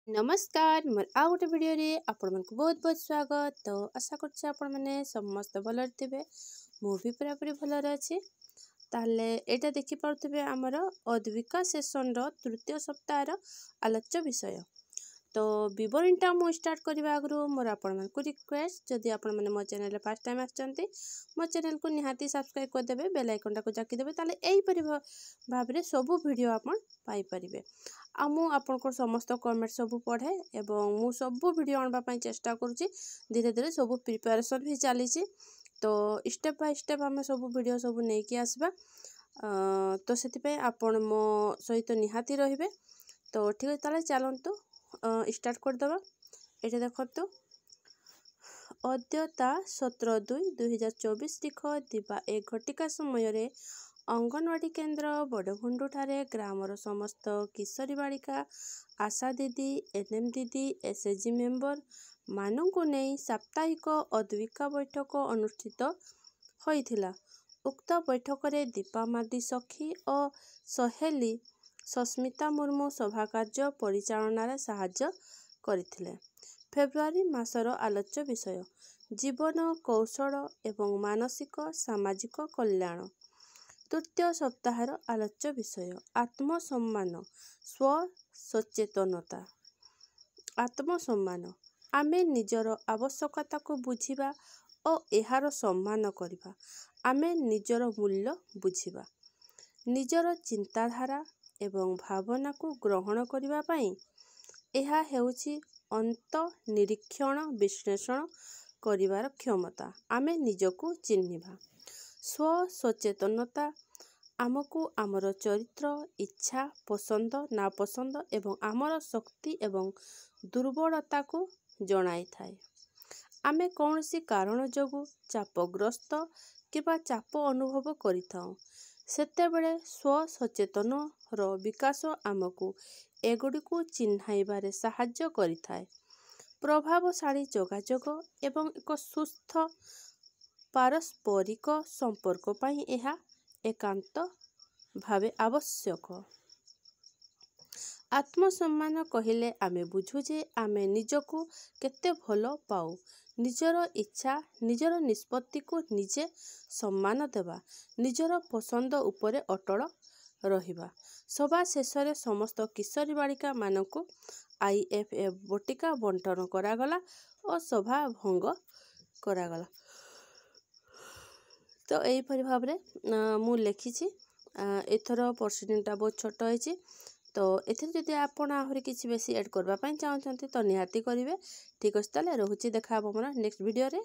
नमस्कार मोर आ गोटे वीडियो रे आपण मन को बहुत बहुत स्वागत। तो आशा करछे आपण माने समस्त भलर थिबे। मु भी पूरा पूरी भलर अछि। ताले एटा देखि पाउथिबे हमर अद्विका सेशन रो तृतीय सप्ताह रो आलोच्य विषय। तो विवरणटा मु स्टार्ट करबा आगु मोर आपण मन को रिक्वेस्ट, जदि आपण माने मो चैनल रे फर्स्ट टाइम आछंती मो चैनल को निहाती सब्सक्राइब कर देबे, बेल आइकन को जाकी देबे, ताले एई परि भाबरे सब वीडियो आपण पाई परिबे। आ मु आपनकर समस्त कमेंट सब पढ़े एवं मु सब वीडियो आनबा पई चेष्टा करूची। धीरे धीरे सब प्रिपरेशन भी चली। तो स्टेप बाय स्टेप आम सब वीडियो सब नहीं कि आसबा। तो से आपण मो सहित निहाती रहिबे। तो ठीक है, ताले चलंतु स्टार्ट कर दबा। एटा देखंतु अद्यता 17/2/2024 तारीख दिबा 1 घटिका समय रे अंगनवाड़ी केन्द्र बड़भुंडू ठारे ग्रामर समस्त किशोरी बालिका, आशा दीदी, एनएम दीदी, एसएचजी मेंबर मानू नहीं साप्ताहिक अद्विका बैठक अनुष्ठित होइथिला। उक्त बैठक रे दीपा मादी सखी और सहेली सस्मिता मुर्मू सभा कार्य परिचालन साहाय्य करथिले। फेब्रुआरी मासर आलोच्य विषय जीवन कौशल एवं मानसिक सामाजिक कल्याण। तृतीय सप्ताहर आलोच्य विषय आत्मसम्मान स्व सचेतनता। आत्मसम्मान आमे निजर आवश्यकता को बुझिबा और एहार सम्मान करिबा। आमे निजर मूल्य बुझिबा, निजर चिंताधारा एवं भावना को ग्रहण करिबा पई एहा हेउची अंत निरीक्षण विश्लेषण करिवार क्षमता। आमे निजको चिन्हिबा। स्व सचेतनता आमको आमर चरित्र, इच्छा, पसंद नापसंद एवं आमर शक्ति एवं दुर्बलता को जणाई थाए। आमे कौनसी कारण जोगु चापग्रस्त किबा चाप अनुभव करिथाउ, सेतेबेले स्व सचेतन रो विकास आमको एगुडी को चिन्हाइबारे साहाय्य करिथाए। प्रभावशाली जोगाजोग एवं एक सुस्थ पारस्परिक संपर्क पाई एहा एकांत भावे आवश्यक। आत्मसम्मान कहिले आमे बुझू जे आमे निजको केते भलो पाऊ, निजर इच्छा निजर निष्पत्ति को निजे सम्मान देवा, निजर पसंद उपरे अटल रहिबा। सभा शेषरे समस्त किशोरी बालिका मानकु IFF बटिका बंटन करागला और सभा भंग करागला। तो यही भाव में मु लिखी। एथर परसेंटेजटा बहुत छोट होइछि। तो एथर जदि आपण आहरी किछि बेसी ऐड करबा पई चाहछन्ती तो निहाती करिवे। ठीक अछि, ताले रहुछि, देखा मोर नेक्स्ट वीडियो रे।